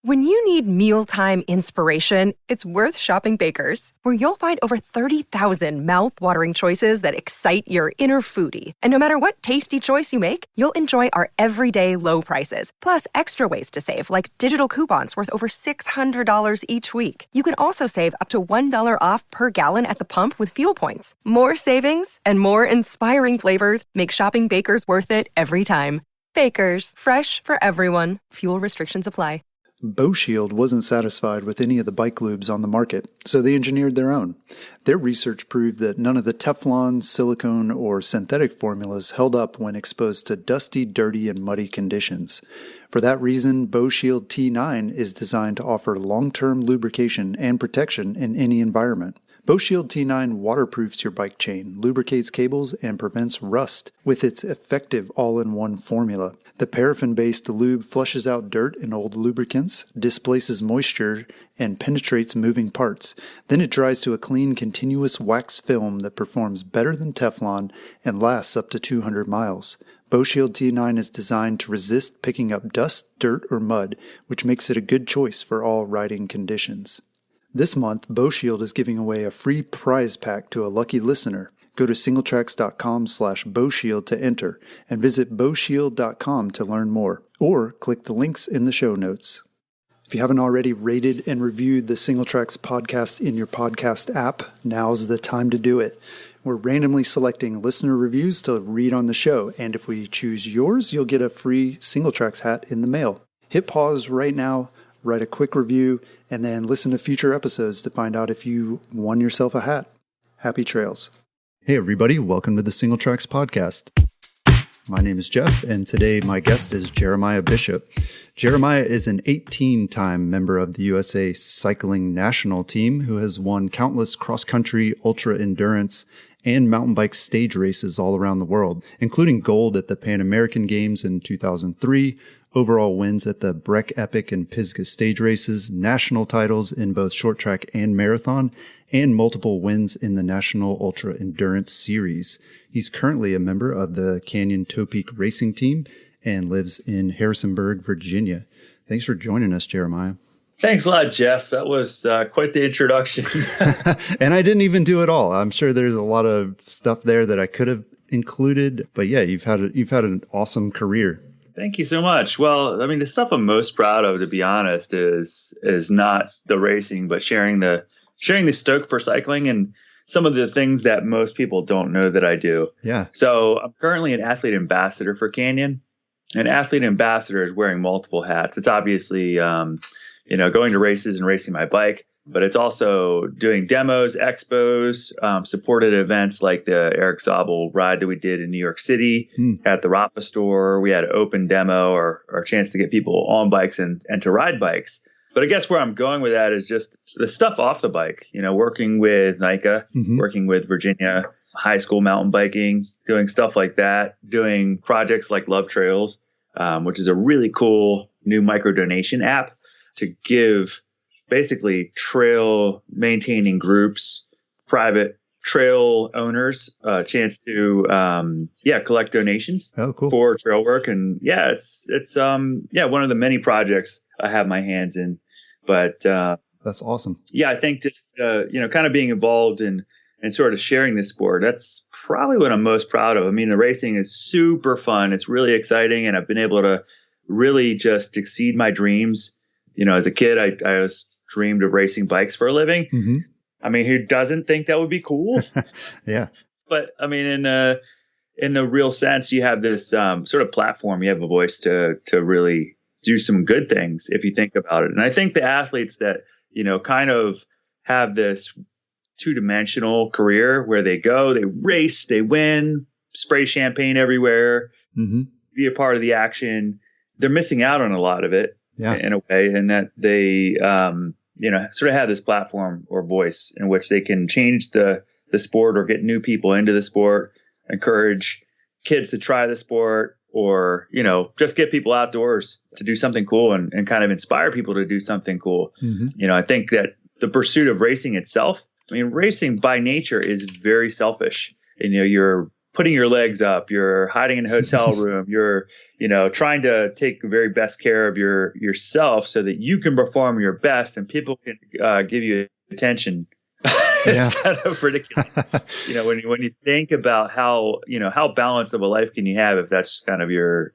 When you need mealtime inspiration, it's worth shopping Baker's, where you'll find over 30,000 mouth-watering choices that excite your inner foodie. And no matter what tasty choice you make, you'll enjoy our everyday low prices, plus extra ways to save, like digital coupons worth over $600 each week. You can also save up to $1 off per gallon at the pump with fuel points. More savings and more inspiring flavors make shopping Baker's worth it every time. Baker's, fresh for everyone. Fuel restrictions apply. BoShield wasn't satisfied with any of the bike lubes on the market, so they engineered their own. Their research proved that none of the Teflon, silicone, or synthetic formulas held up when exposed to dusty, dirty, and muddy conditions. For that reason, BoShield T9 is designed to offer long-term lubrication and protection in any environment. BoShield T9 waterproofs your bike chain, lubricates cables, and prevents rust with its effective all-in-one formula. The paraffin-based lube flushes out dirt and old lubricants, displaces moisture, and penetrates moving parts. Then it dries to a clean, continuous wax film that performs better than Teflon and lasts up to 200 miles. BoShield T9 is designed to resist picking up dust, dirt, or mud, which makes it a good choice for all riding conditions. This month, BoShield is giving away a free prize pack to a lucky listener. Go to singletracks.com/BoShield to enter and visit BoShield.com to learn more, or click the links in the show notes. If you haven't already rated and reviewed the Single Tracks podcast in your podcast app, now's the time to do it. We're randomly selecting listener reviews to read on the show, and if we choose yours, you'll get a free Single Tracks hat in the mail. Hit pause right now, write a quick review, and then listen to future episodes to find out if you won yourself a hat. Happy trails. Hey everybody, welcome to the Single Tracks podcast. My name is Jeff, and today my guest is Jeremiah Bishop. Jeremiah is an 18-time member of the USA Cycling National Team who has won countless cross-country, ultra-endurance, and mountain bike stage races all around the world, including gold at the Pan American Games in 2003, overall wins at the Breck Epic and Pisgah stage races, national titles in both short track and marathon, and multiple wins in the National Ultra Endurance Series. He's currently a member of the Canyon-Topeak racing team and lives in Harrisonburg, Virginia. Thanks for joining us, Jeremiah. Thanks a lot, Jeff. That was quite the introduction. And I didn't even do it all. I'm sure there's a lot of stuff there that I could have included, but yeah, you've had an awesome career. Thank you so much. Well, I mean, the stuff I'm most proud of, to be honest, is not the racing, but sharing the stoke for cycling and some of the things that most people don't know that I do. Yeah. So I'm currently an athlete ambassador for Canyon. An athlete ambassador is wearing multiple hats. It's obviously, going to races and racing my bike, but it's also doing demos, expos, supported events like the Eric Zabel ride that we did in New York City at the Rafa store. We had an open demo or a chance to get people on bikes and to ride bikes. But I guess where I'm going with that is just the stuff off the bike, working with NICA, working with Virginia high school mountain biking, doing stuff like that, doing projects like Love Trails, which is a really cool new micro donation app to give basically trail maintaining groups, private trail owners, a chance to, collect donations for trail work. And it's one of the many projects I have my hands in, but, that's awesome. Yeah. I think just, kind of being involved in and sort of sharing this sport, that's probably what I'm most proud of. I mean, the racing is super fun. It's really exciting. And I've been able to really just exceed my dreams. As a kid, I was dreamed of racing bikes for a living. Mm-hmm. I mean, who doesn't think that would be cool? Yeah. But I mean, in the real sense, you have this sort of platform. You have a voice to really do some good things if you think about it. And I think the athletes that, kind of have this two-dimensional career where they go, they race, they win, spray champagne everywhere, be a part of the action. They're missing out on a lot of it. Yeah. In a way, and that they, sort of have this platform or voice in which they can change the sport or get new people into the sport, encourage kids to try the sport, or, just get people outdoors to do something cool and kind of inspire people to do something cool. Mm-hmm. I think that the pursuit of racing itself, racing by nature is very selfish. You're putting your legs up, you're hiding in a hotel room, you're, trying to take the very best care of yourself so that you can perform your best and people can give you attention. It's kind of ridiculous. When you think about how balanced of a life can you have if that's kind of your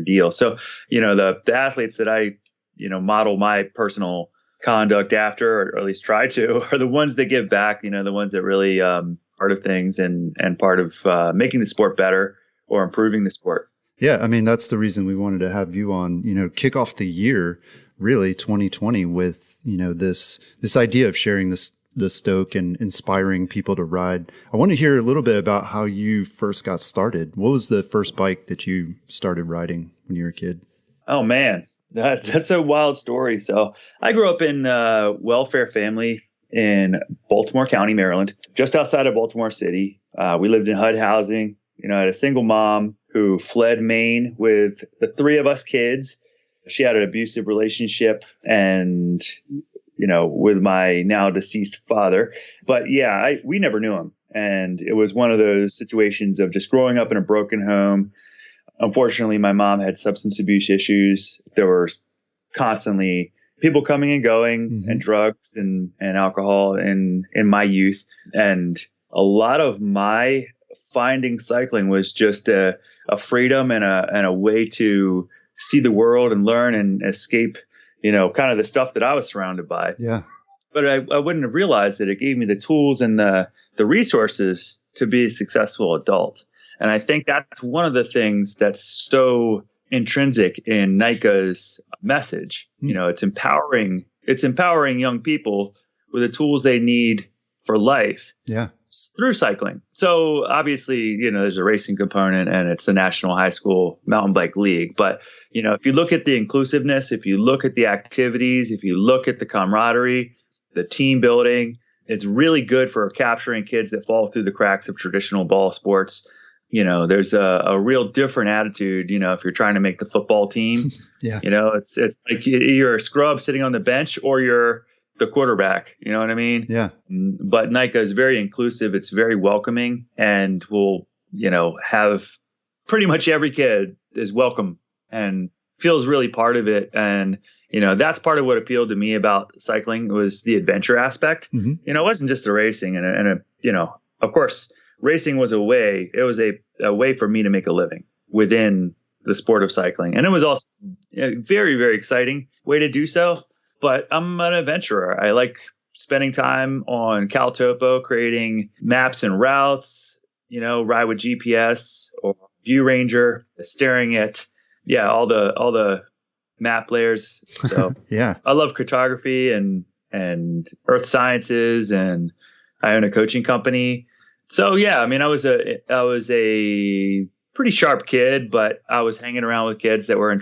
deal. So, the athletes that I, model my personal conduct after, or at least try to, are the ones that give back, the ones that really part of things and part of making the sport better or improving the sport. Yeah. I mean, that's the reason we wanted to have you on, kick off the year, really 2020 with, this idea of sharing the Stoke and inspiring people to ride. I want to hear a little bit about how you first got started. What was the first bike that you started riding when you were a kid? Oh man, that's a wild story. So I grew up in a welfare family in Baltimore County, Maryland, just outside of Baltimore City. We lived in HUD housing. I had a single mom who fled Maine with the three of us kids. She had an abusive relationship and with my now deceased father. But yeah, we never knew him. And it was one of those situations of just growing up in a broken home. Unfortunately, my mom had substance abuse issues. There were constantly people coming and going and drugs and alcohol in my youth. And a lot of my finding cycling was just a freedom and a way to see the world and learn and escape kind of the stuff that I was surrounded by. Yeah. But I wouldn't have realized that it gave me the tools and the resources to be a successful adult. And I think that's one of the things that's so intrinsic in NICA's message. It's empowering young people with the tools they need for life. Yeah. Through cycling. So obviously, there's a racing component and it's the National High School Mountain Bike League. But, if you look at the inclusiveness, if you look at the activities, if you look at the camaraderie, the team building, it's really good for capturing kids that fall through the cracks of traditional ball sports. There's a real different attitude, if you're trying to make the football team. Yeah. It's like you're a scrub sitting on the bench or you're the quarterback, you know what I mean? Yeah. But NICA is very inclusive. It's very welcoming and will, have pretty much every kid is welcome and feels really part of it. And, that's part of what appealed to me about cycling was the adventure aspect. It wasn't just the racing and of course, racing was a way for me to make a living within the sport of cycling. And it was also a very, very exciting way to do so. But I'm an adventurer. I like spending time on Cal-Topo, creating maps and routes, ride with GPS or View Ranger, staring at, all the map layers. So yeah, I love cartography and earth sciences, and I own a coaching company. So yeah, I mean, I was a pretty sharp kid, but I was hanging around with kids that were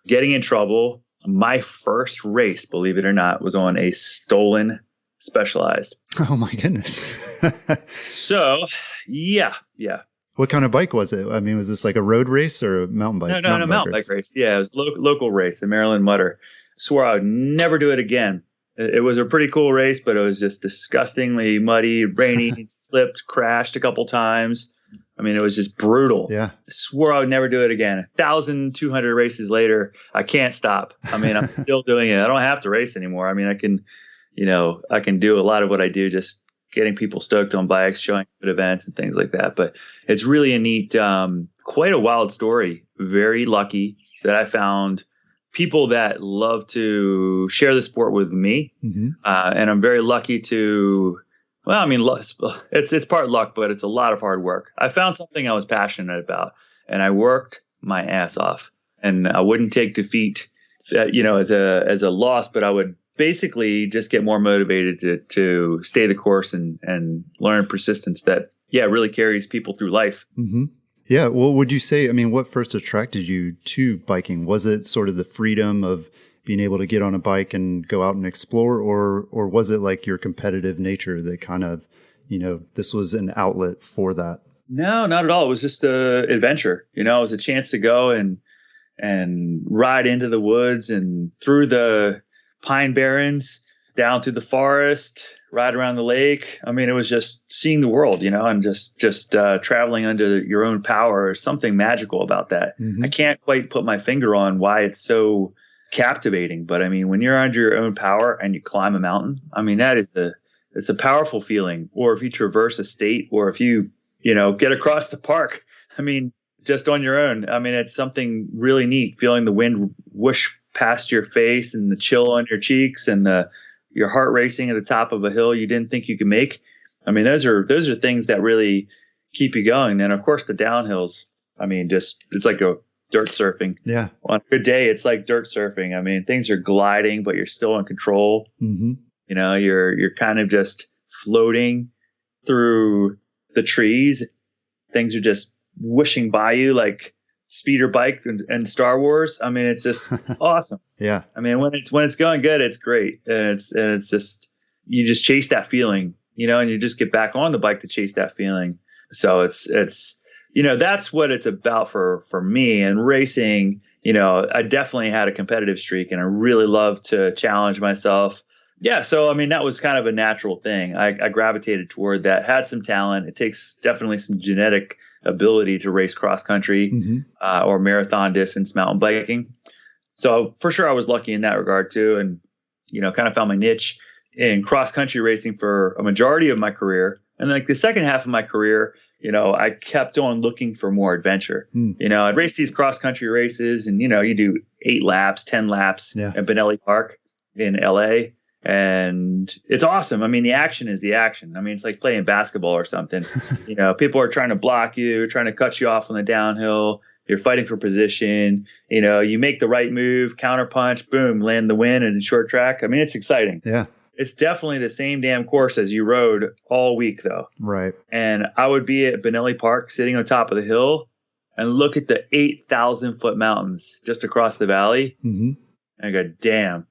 getting in trouble. My first race, believe it or not, was on a stolen Specialized. Oh my goodness. So, yeah. What kind of bike was it? I mean, was this like a road race or a mountain bike? No, mountain bike race. Yeah, it was local race, the Maryland Mutter. Swore I would never do it again. It was a pretty cool race, but it was just disgustingly muddy, rainy, slipped, crashed a couple times. I mean, it was just brutal. Yeah. I swore I would never do it again. 1,200 races later, I can't stop. I mean, I'm still doing it. I don't have to race anymore. I mean, I can do a lot of what I do, just getting people stoked on bikes, showing at events and things like that. But it's really a neat, quite a wild story. Very lucky that I found people that love to share the sport with me. Mm-hmm. And I'm very lucky to, well, I mean, it's part luck, but it's a lot of hard work. I found something I was passionate about and I worked my ass off, and I wouldn't take defeat, as a loss, but I would basically just get more motivated to stay the course and learn persistence that, really carries people through life. Mm-hmm. Yeah. Well, would you say, I mean, what first attracted you to biking? Was it sort of the freedom of being able to get on a bike and go out and explore, or was it like your competitive nature that kind of, this was an outlet for that? No, not at all. It was just an adventure. It was a chance to go and ride into the woods and through the pine barrens, down through the forest, ride around the lake. I mean, it was just seeing the world, and just traveling under your own power. There's something magical about that. Mm-hmm. I can't quite put my finger on why it's so captivating, but I mean, when you're under your own power and you climb a mountain, I mean, it's a powerful feeling. Or if you traverse a state, or if you get across the park, I mean, just on your own. I mean, it's something really neat, feeling the wind whoosh past your face and the chill on your cheeks and your heart racing at the top of a hill you didn't think you could make. I mean, those are things that really keep you going. And of course the downhills, I mean, it's like a dirt surfing. Yeah. On a good day, it's like dirt surfing. I mean, things are gliding, but you're still in control. Mm-hmm. You're kind of just floating through the trees. Things are just whooshing by you like speeder bike and Star Wars. I mean, it's just awesome. Yeah. I mean, when it's going good, it's great. And it's just, you just chase that feeling, and you just get back on the bike to chase that feeling. So it's that's what it's about for me. And racing, I definitely had a competitive streak and I really love to challenge myself. Yeah. So, I mean, that was kind of a natural thing. I gravitated toward that, had some talent. It takes definitely some genetic ability to race cross country, mm-hmm. Or marathon distance mountain biking. So for sure I was lucky in that regard too. And, kind of found my niche in cross country racing for a majority of my career. And like the second half of my career, I kept on looking for more adventure. I'd race these cross country races and, you do 8 laps, 10 laps at Benelli Park in LA. And it's awesome. I mean, the action is the action. I mean, it's like playing basketball or something. People are trying to block you, trying to cut you off on the downhill. You're fighting for position. You make the right move, counter punch, boom, land the win in short track. I mean, it's exciting. Yeah. It's definitely the same damn course as you rode all week, though. Right. And I would be at Benelli Park sitting on top of the hill and look at the 8,000-foot mountains just across the valley. Mm-hmm. And I go, damn,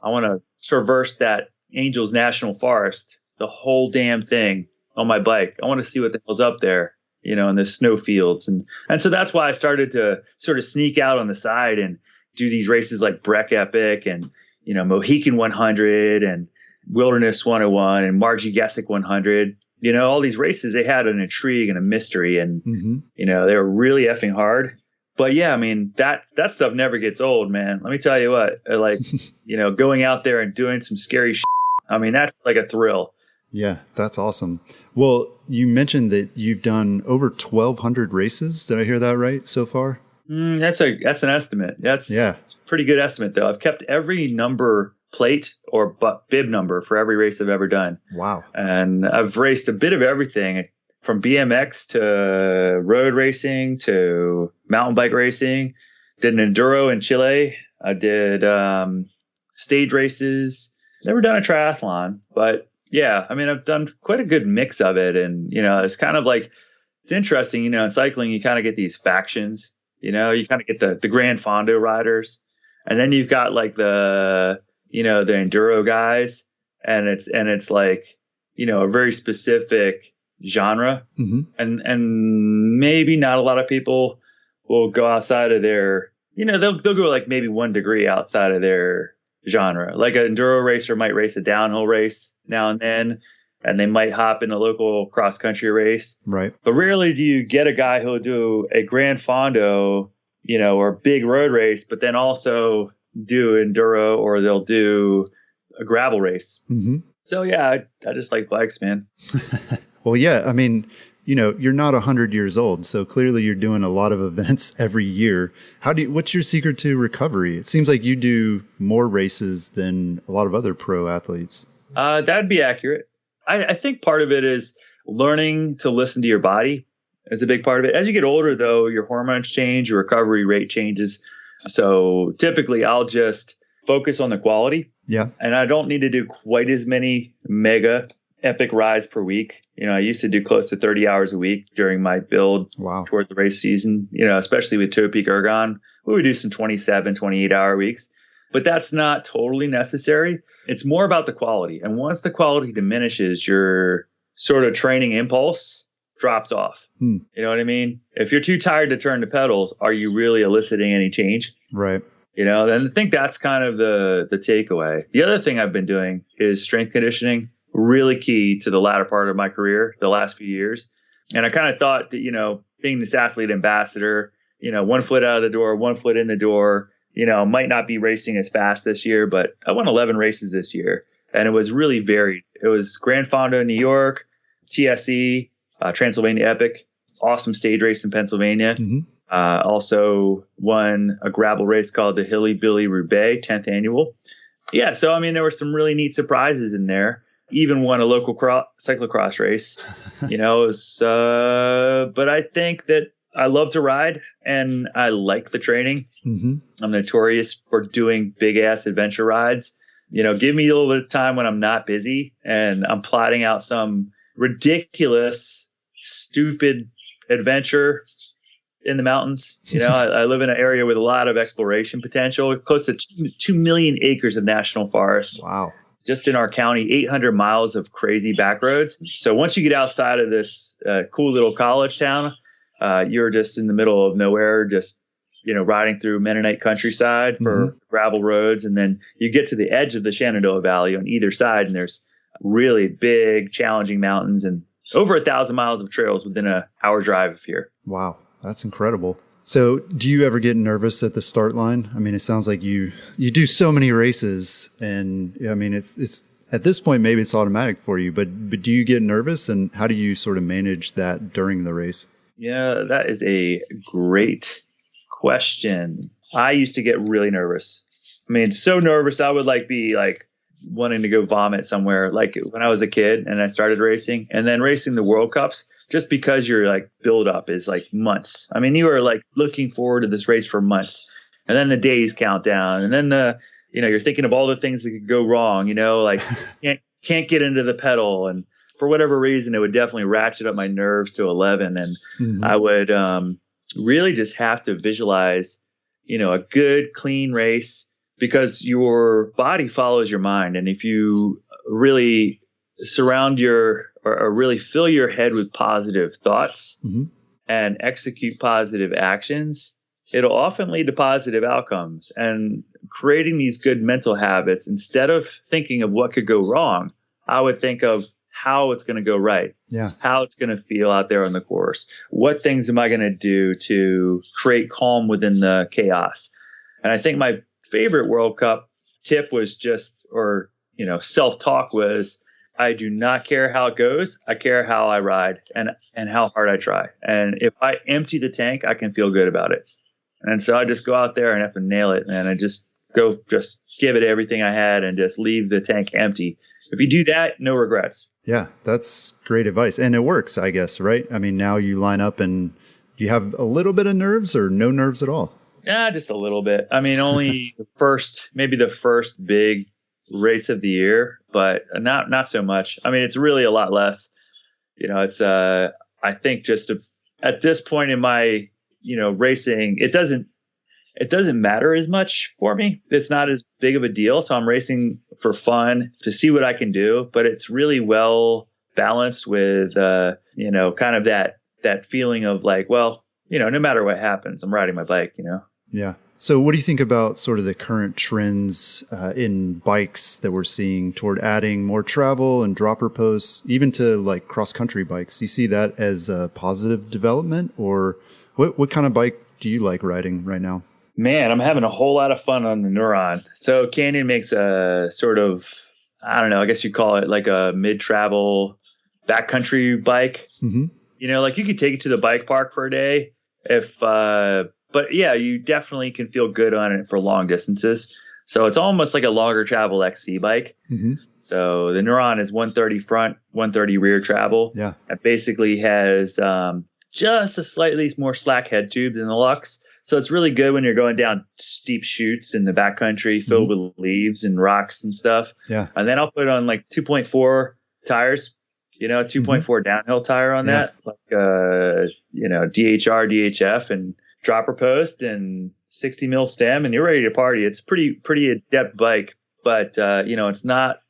I want to traverse that Angels National Forest, the whole damn thing on my bike. I want to see what the hell's up there, in the snow fields. And so that's why I started to sort of sneak out on the side and do these races like Breck Epic and, Mohican 100 and Wilderness 101 and Margie Gessick 100. All these races, they had an intrigue and a mystery and, they were really effing hard. But yeah, I mean, that stuff never gets old, man. Let me tell you what, like, going out there and doing some scary shit. I mean, that's like a thrill. Yeah, that's awesome. Well, you mentioned that you've done over 1,200 races. Did I hear that right so far? That's an estimate. That's a pretty good estimate, though. I've kept every number plate or bib number for every race I've ever done. Wow. And I've raced a bit of everything. From BMX to road racing to mountain bike racing. Did an enduro in Chile. I did stage races. Never done a triathlon, but yeah, I mean, I've done quite a good mix of it. And, it's kind of like, it's interesting, in cycling, you kind of get these factions, you kind of get the Grand Fondo riders. And then you've got like the enduro guys. And it's like, a very specific genre. And maybe not a lot of people will go outside of their, they'll go like maybe 1 degree outside of their genre. Like an enduro racer might race a downhill race now and then, and they might hop in a local cross country race. Right. But rarely do you get a guy who'll do a Grand Fondo, or big road race, but then also do enduro, or they'll do a gravel race. So yeah, I just like bikes, man. Well, yeah, I mean, you're not 100 years old, so clearly you're doing a lot of events every year. What's your secret to recovery? It seems like you do more races than a lot of other pro athletes. That'd be accurate. I think part of it is learning to listen to your body is a big part of it. As you get older, though, your hormones change, your recovery rate changes. So typically I'll just focus on the quality. Yeah. And I don't need to do quite as many mega epic rides per week. I used to do close to 30 hours a week during my build toward the race season, especially with Topeak Ergon. We would do some 27, 28-hour weeks. But that's not totally necessary. It's more about the quality. And once the quality diminishes, your sort of training impulse drops off. You know what I mean? If you're too tired to turn the pedals, are you really eliciting any change? Right. Then I think that's kind of the takeaway. The other thing I've been doing is strength conditioning. really key to the latter part of my career, the last few years. And I kind of thought that, being this athlete ambassador, 1 foot out of the door, 1 foot in the door, might not be racing as fast this year, but I won 11 races this year. And it was really varied. It was Grand Fondo in New York, TSE, Transylvania Epic, awesome stage race in Pennsylvania. Also won a gravel race called the Hilly Billy Roubaix, 10th annual. Yeah, so there were some really neat surprises in there. Even won a local cyclocross race. But I think that I love to ride and I like the training. I'm notorious for doing big ass adventure rides. Give me a little bit of time when I'm not busy and I'm plotting out some ridiculous, stupid adventure in the mountains. I live in an area with a lot of exploration potential, close to 2 million acres of national forest. Wow. Just in our county, 800 miles of crazy back roads. So once you get outside of this cool little college town, you're just in the middle of nowhere, just riding through Mennonite countryside for gravel roads. And then you get to the edge of the Shenandoah Valley on either side, and there's really big, challenging mountains and over 1,000 miles of trails within an hour drive of here. Wow, that's incredible. So do you ever get nervous at the start line? It sounds like you do so many races, and it's at this point, maybe it's automatic for you, but do you get nervous, and how do you sort of manage that during the race? Yeah, that is a great question. I used to get really nervous. So nervous I would be wanting to go vomit somewhere, like when I was a kid and I started racing, and then racing the World Cups, just because your build up is months. You are looking forward to this race for months, and then the days count down, and then you're thinking of all the things that could go wrong, can't get into the pedal, and for whatever reason, it would definitely ratchet up my nerves to 11. And I would really just have to visualize, a good, clean race, because your body follows your mind. And if you really surround or really fill your head with positive thoughts and execute positive actions, it'll often lead to positive outcomes. And creating these good mental habits, instead of thinking of what could go wrong, I would think of how it's going to go right, how it's going to feel out there on the course. What things am I going to do to create calm within the chaos? And I think my favorite World Cup tip was self-talk was, I do not care how it goes. I care how I ride and how hard I try. And if I empty the tank, I can feel good about it. And so I just go out there and have to nail it. And I just give it everything I had and just leave the tank empty. If you do that, no regrets. Yeah, that's great advice. And it works, I guess, right? Now you line up and do you have a little bit of nerves or no nerves at all? Yeah, just a little bit. Only the first big race of the year, but not so much. It's really a lot less. It's I think at this point in my racing, it doesn't matter as much for me. It's not as big of a deal. So I'm racing for fun to see what I can do, but it's really well balanced with kind of that feeling of no matter what happens, I'm riding my bike. Yeah. So what do you think about sort of the current trends in bikes that we're seeing toward adding more travel and dropper posts, even to cross-country bikes? Do you see that as a positive development, or what kind of bike do you like riding right now? Man, I'm having a whole lot of fun on the Neuron. So Canyon makes a sort of, I don't know, I guess you'd call it a mid-travel backcountry bike. You could take it to the bike park for a day but yeah, you definitely can feel good on it for long distances. So it's almost like a longer travel XC bike. So the Neuron is 130 front, 130 rear travel. Yeah. It basically has just a slightly more slack head tube than the Lux. So it's really good when you're going down steep chutes in the backcountry filled with leaves and rocks and stuff. Yeah. And then I'll put on 2.4 tires, 2.4 downhill tire on that, DHR, DHF, and dropper post and 60 mil stem, and you're ready to party. It's pretty adept bike, but it's not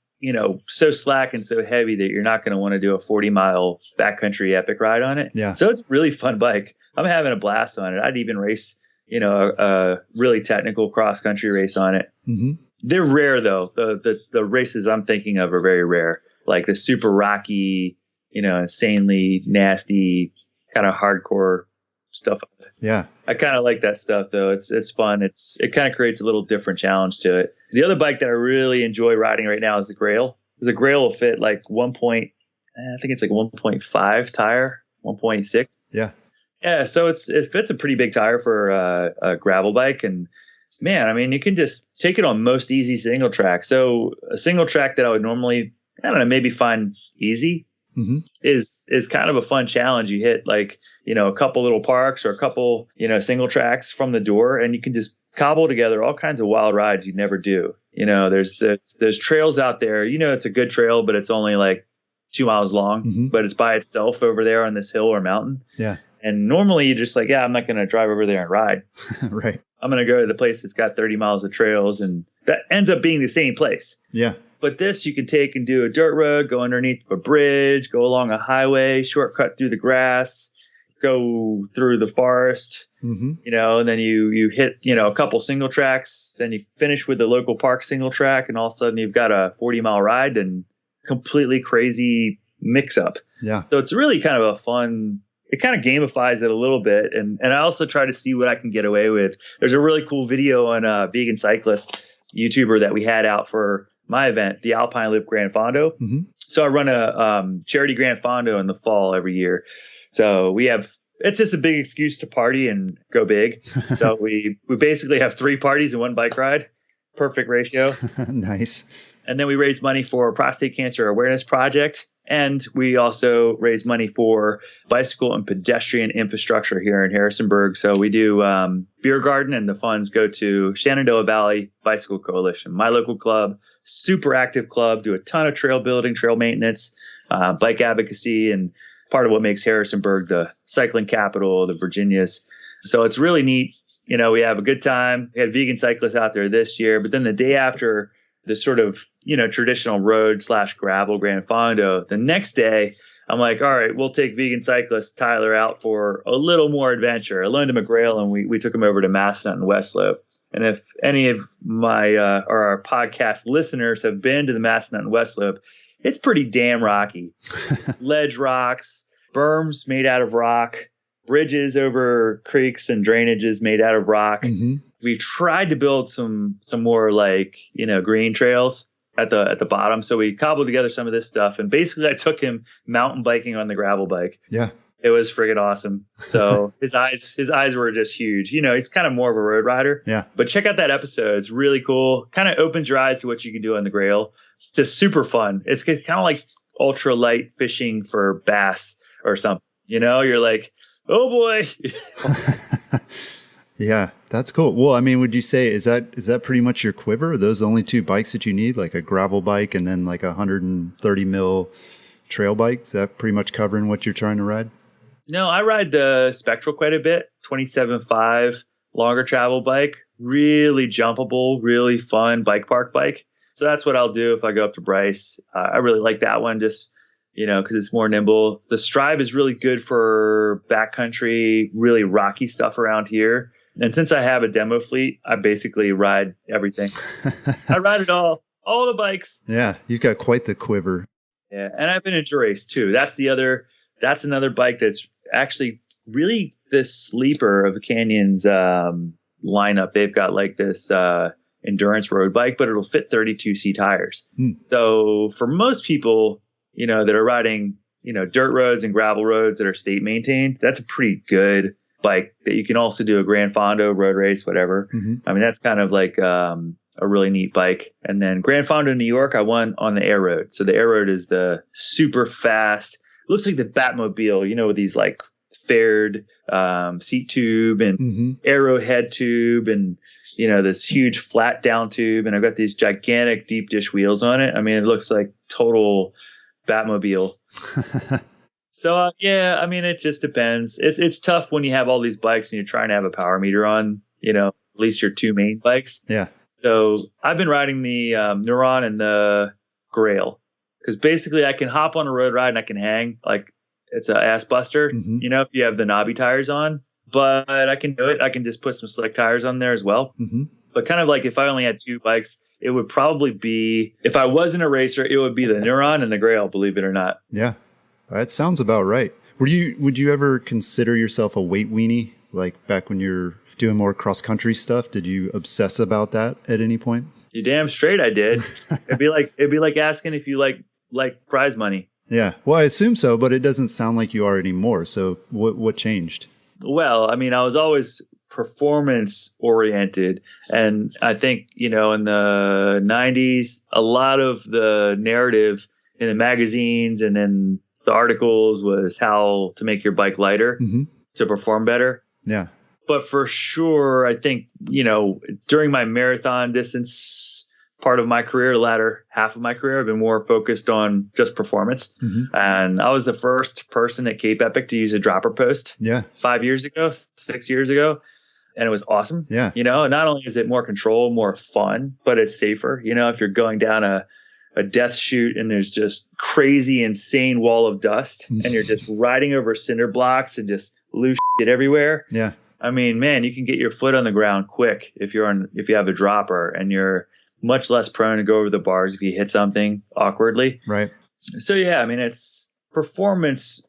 so slack and so heavy that you're not going to want to do a 40-mile backcountry epic ride on it. Yeah. So it's a really fun bike. I'm having a blast on it. I'd even race a really technical cross country race on it. They're rare though. The races I'm thinking of are very rare. Like the super rocky, insanely nasty kind of hardcore stuff. Yeah. I kind of like that stuff though. It's fun. It kind of creates a little different challenge to it. The other bike that I really enjoy riding right now is the Grail. Because the Grail will fit like I think it's like 1.5 tire, 1.6. Yeah. Yeah. So it fits a pretty big tire for a gravel bike. And man, I mean, you can just take it on most easy single track. So a single track that I would normally, I don't know, maybe find easy is kind of a fun challenge. You hit like, a couple little parks or a couple, single tracks from the door, and you can just cobble together all kinds of wild rides you'd never do. There's trails out there, it's a good trail, but it's only like 2 miles long, but it's by itself over there on this hill or mountain. Yeah. And normally you're just like, yeah, I'm not going to drive over there and ride. Right. I'm going to go to the place that's got 30 miles of trails, and that ends up being the same place. Yeah. But this you can take and do a dirt road, go underneath a bridge, go along a highway, shortcut through the grass, go through the forest, and then you hit, a couple single tracks, then you finish with the local park single track, and all of a sudden you've got a 40-mile ride and completely crazy mix up. Yeah. So it's really kind of a fun, it kind of gamifies it a little bit. And I also try to see what I can get away with. There's a really cool video on a vegan cyclist YouTuber that we had out for my event, the Alpine Loop Grand Fondo. So I run a charity Grand Fondo in the fall every year. So it's just a big excuse to party and go big. So we basically have 3 parties and 1 bike ride. Perfect ratio. Nice. And then we raise money for Prostate Cancer Awareness Project. And we also raise money for bicycle and pedestrian infrastructure here in Harrisonburg. So we do beer garden, and the funds go to Shenandoah Valley Bicycle Coalition, my local club, super active club, do a ton of trail building, trail maintenance, bike advocacy, and part of what makes Harrisonburg the cycling capital of the Virginias. So it's really neat. We have a good time. We had vegan cyclists out there this year, but then the day after the sort of, traditional road / gravel Grand Fondo, the next day, I'm like, all right, we'll take vegan cyclist Tyler out for a little more adventure. I loaned him a Grail, and we took him over to Massanutten and West Slope. And if any of my or our podcast listeners have been to the Massanutten and West Slope, it's pretty damn rocky. Ledge rocks, berms made out of rock, bridges over creeks and drainages made out of rock. We tried to build some more like, green trails at the bottom. So we cobbled together some of this stuff, and basically I took him mountain biking on the gravel bike. Yeah. It was friggin' awesome. So his eyes were just huge. He's kind of more of a road rider. Yeah. But check out that episode. It's really cool. Kind of opens your eyes to what you can do on the Grail. It's just super fun. It's kind of like ultra light fishing for bass or something. You're like, oh boy. Yeah, that's cool. Well, I mean, would you say, is that pretty much your quiver? Are those the only 2 bikes that you need, like a gravel bike and then like a 130 mil trail bike? Is that pretty much covering what you're trying to ride? No, I ride the Spectral quite a bit. 27.5 longer travel bike, really jumpable, really fun bike park bike. So that's what I'll do if I go up to Bryce. I really like that one, just because it's more nimble. The Strive is really good for backcountry, really rocky stuff around here. And since I have a demo fleet, I basically ride everything. I ride it all the bikes. Yeah, you've got quite the quiver. Yeah, and I've been into race too. That's another bike that's actually really the sleeper of Canyon's lineup. They've got like this endurance road bike, but it'll fit 32C tires. So for most people, that are riding, dirt roads and gravel roads that are state maintained, that's a pretty good bike that you can also do a Grand Fondo road race, whatever. I mean, that's kind of like a really neat bike. And then Grand Fondo New York, I won on the Air Road. So the Air Road is the super fast, looks like the Batmobile, with these like faired seat tube and arrowhead tube and, this huge flat down tube. And I've got these gigantic deep dish wheels on it. I mean, it looks like total Batmobile. So, yeah, I mean, it just depends. It's tough when you have all these bikes and you're trying to have a power meter on, at least your 2 main bikes. Yeah. So I've been riding the Neuron and the Grail because basically I can hop on a road ride and I can hang like it's an ass buster, if you have the knobby tires on. But I can do it. I can just put some slick tires on there as well. But kind of like if I only had two bikes, it would probably be, if I wasn't a racer, it would be the Neuron and the Grail, believe it or not. Yeah, that sounds about right. Would you ever consider yourself a weight weenie? Like back when you're doing more cross-country stuff, did you obsess about that at any point? You damn straight I did. It'd be like asking if you like prize money. Yeah. Well, I assume so, but it doesn't sound like you are anymore. So what changed? Well, I mean, I was always performance oriented. And I think, in the 90s, a lot of the narrative in the magazines and then the articles was how to make your bike lighter to perform better. Yeah. But for sure, I think, during my marathon distance part of my career, the latter half of my career, I've been more focused on just performance. And I was the first person at Cape Epic to use a dropper post 6 years ago. And it was awesome. Yeah. Not only is it more control, more fun, but it's safer. If you're going down a death chute and there's just crazy, insane wall of dust and you're just riding over cinder blocks and just loose shit everywhere. Yeah. I mean, man, you can get your foot on the ground quick if you have a dropper, and you're much less prone to go over the bars if you hit something awkwardly. Right. So, yeah, I mean, it's performance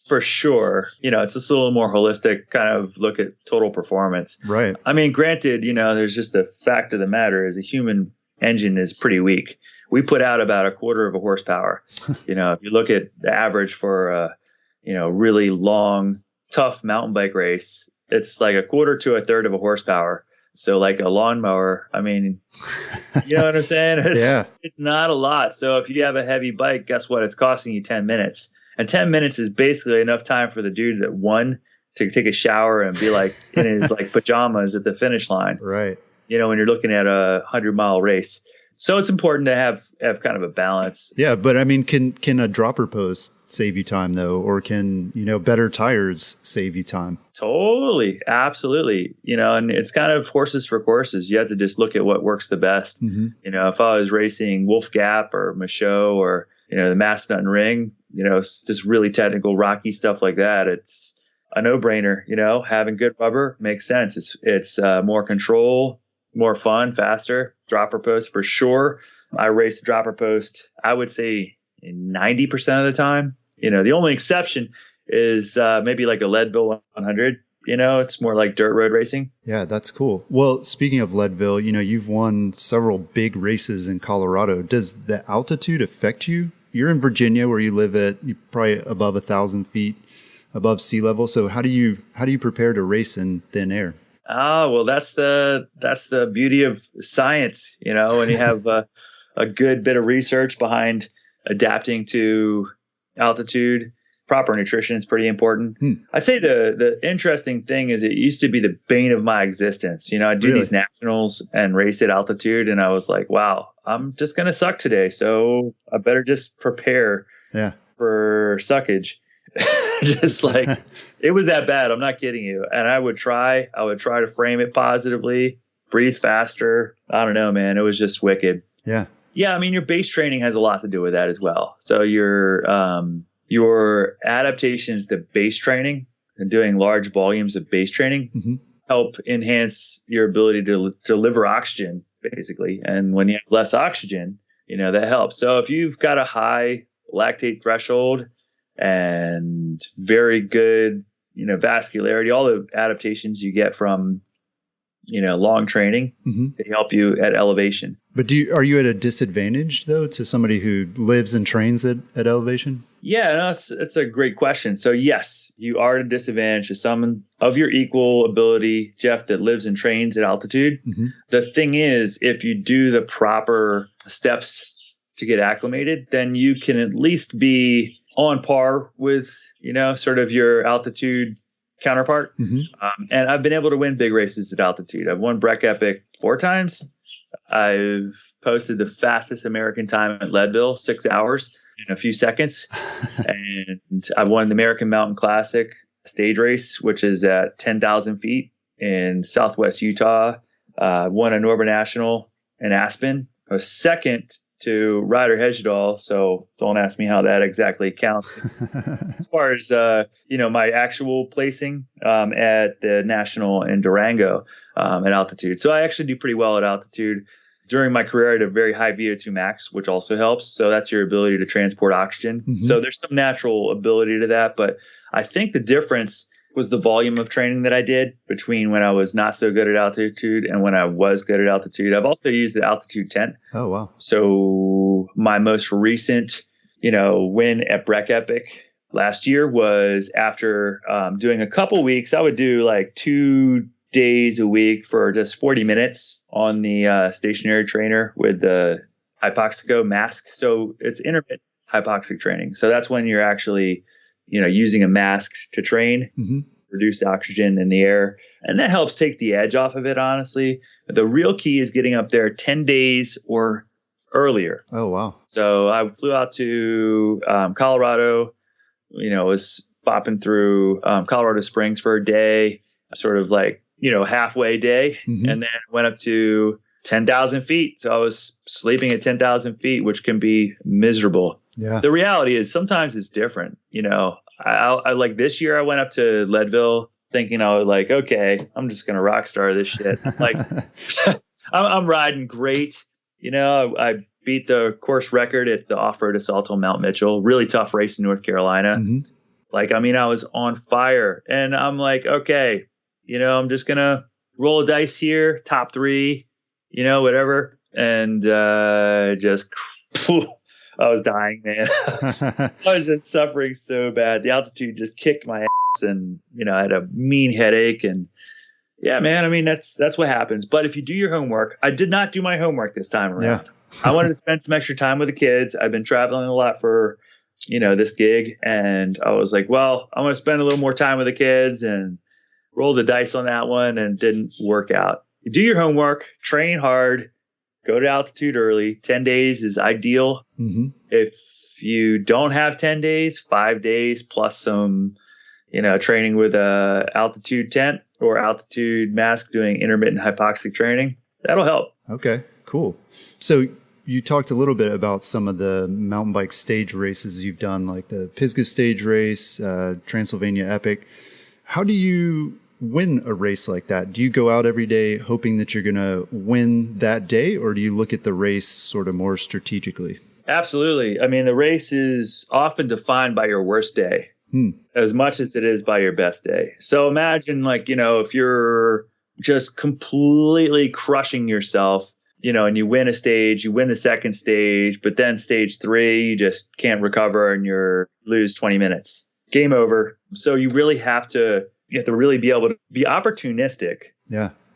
for sure. It's just a little more holistic kind of look at total performance. Right. I mean, granted, there's just the fact of the matter is a human engine is pretty weak. We put out about a quarter of a horsepower. If you look at the average for a, really long, tough mountain bike race, it's like a quarter to a third of a horsepower. So like a lawnmower, I mean, you know what I'm saying? It's not a lot. So if you have a heavy bike, guess what? It's costing you 10 minutes. And 10 minutes is basically enough time for the dude that won to take a shower and be like in his like pajamas at the finish line. Right. When you're looking at a 100-mile race. So it's important to have kind of a balance. Yeah, but I mean, can a dropper post save you time though, or can better tires save you time? Totally, absolutely. And it's kind of horses for courses. You have to just look at what works the best. If I was racing Wolf Gap or Michaud or the Mastodon Ring, it's just really technical, rocky stuff like that. It's a no-brainer. Having good rubber makes sense. It's more control, more fun, faster. Dropper post for sure. I race dropper post, I would say 90% of the time. The only exception is maybe like a Leadville 100. It's more like dirt road racing. Yeah, that's cool. Well, speaking of Leadville, you've won several big races in Colorado. Does the altitude affect you? You're in Virginia where you live at probably above 1,000 feet above sea level. So how do you prepare to race in thin air? Oh, well, that's the beauty of science, when you have a good bit of research behind adapting to altitude. Proper nutrition is pretty important. I'd say the interesting thing is it used to be the bane of my existence. I'd do these nationals and race at altitude, and I was like, wow, I'm just going to suck today. So I better just prepare for suckage. Just like it was that bad. I'm not kidding you. And I would try to frame it positively, breathe faster. I don't know, man. It was just wicked. Yeah. Yeah. I mean, your base training has a lot to do with that as well. So your adaptations to base training and doing large volumes of base training help enhance your ability to deliver oxygen, basically. And when you have less oxygen, that helps. So if you've got a high lactate threshold and very good, vascularity, all the adaptations you get from, long training, they help you at elevation. But are you at a disadvantage though to somebody who lives and trains at elevation? Yeah, no, it's a great question. So yes, you are at a disadvantage to someone of your equal ability, Jeff, that lives and trains at altitude. The thing is, if you do the proper steps to get acclimated, then you can at least be on par with, sort of your altitude counterpart. And I've been able to win big races at altitude. I've won Breck Epic 4 times. I've posted the fastest American time at Leadville, 6 hours in a few seconds. And I've won the American Mountain Classic stage race, which is at 10,000 feet in Southwest Utah. I've won a Northern National in Aspen. I was second to ride or hedge it all. So don't ask me how that exactly counts. As far as, my actual placing at the National in Durango at altitude. So I actually do pretty well at altitude. During my career, I had a very high VO2 max, which also helps. So that's your ability to transport oxygen. Mm-hmm. So there's some natural ability to that. But I think the difference was the volume of training that I did between when I was not so good at altitude and when I was good at altitude. I've also used the altitude tent. Oh, wow. So my most recent, win at Breck Epic last year was after doing a couple weeks. I would do like 2 days a week for just 40 minutes on the stationary trainer with the hypoxico mask. So it's intermittent hypoxic training. So that's when you're actually using a mask to train, reduce oxygen in the air. And that helps take the edge off of it, honestly. The real key is getting up there 10 days or earlier. Oh, wow. So I flew out to Colorado, was bopping through Colorado Springs for a day, sort of like, halfway day, and then went up to 10,000 feet. So I was sleeping at 10,000 feet, which can be miserable. Yeah. The reality is sometimes it's different. I like this year I went up to Leadville thinking I was like, okay, I'm just going to rock star this shit. Like I'm riding great. I beat the course record at the off-road assault on Mount Mitchell, really tough race in North Carolina. I was on fire and I'm like, okay, I'm just going to roll a dice here, top 3, whatever. And just I was dying, man. I was just suffering so bad. The altitude just kicked my ass and, I had a mean headache and yeah, man, I mean, that's what happens. But if you do your homework, I did not do my homework this time around. Yeah. I wanted to spend some extra time with the kids. I've been traveling a lot for, this gig. And I was like, well, I'm going to spend a little more time with the kids and roll the dice on that one and didn't work out. You do your homework, train hard, go to altitude early. 10 days is ideal. If you don't have 10 days, 5 days plus some, training with a altitude tent or altitude mask doing intermittent hypoxic training, that'll help. Okay, cool. So you talked a little bit about some of the mountain bike stage races you've done, like the Pisgah stage race, Transylvania Epic. How do you win a race like that? Do you go out every day hoping that you're going to win that day, or do you look at the race sort of more strategically? Absolutely. I mean, the race is often defined by your worst day as much as it is by your best day. So imagine if you're just completely crushing yourself, and you win a stage, you win the second stage, but then stage 3, you just can't recover and you lose 20 minutes. Game over. So you really have to really be able to be opportunistic